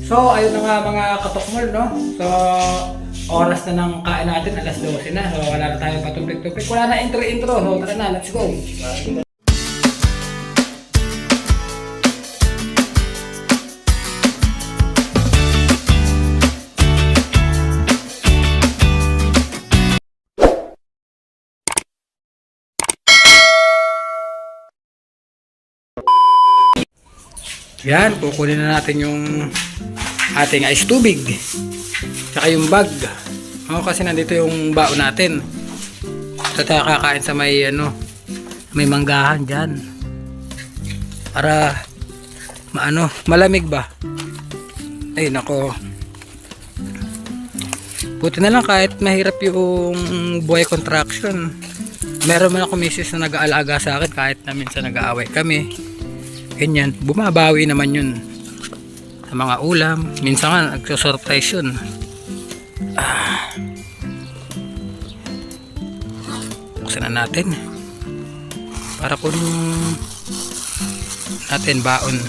So, ayun na nga mga katokmol, no? So, oras na ng kain natin, alas 12 na. So, wala na tayong patupik-tupik. Wala na intro-intro. So, tara na, let's go. Yan, kukunin na natin yung ating ice tubig. Tsaka yung bag. Kasi nandito yung baon natin. So tayo kakain sa may may manggahan dyan. Para malamig ba? Ay nako. Buti na lang kahit mahirap yung buhay contraction. Meron man ako misis na nag-aalaga sa akin kahit na minsan nag-aaway kami. Ganyan, bumabawi naman yun sa mga ulam. Minsan nga nagsusurprise yun. Buksan na natin para kung natin baon.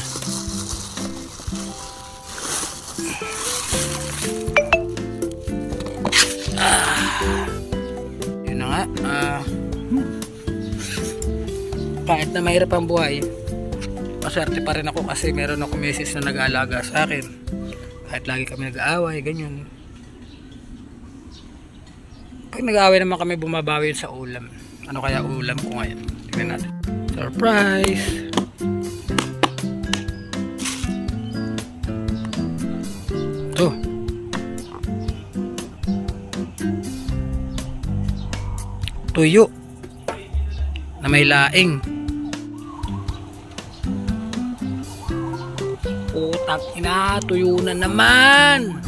Yun na nga. Kahit na mahirap ang buhay, maswerte pa rin ako kasi meron ako misis na nag-aalaga sa akin. Kahit lagi kami nag-aaway, ganyan. Pag nag-aaway naman kami, bumabawi yun sa ulam. Ano kaya ulam ko ngayon? Tingnan natin. Surprise! Ito. Tuyo na may laing. Utang ina, tuyo na naman.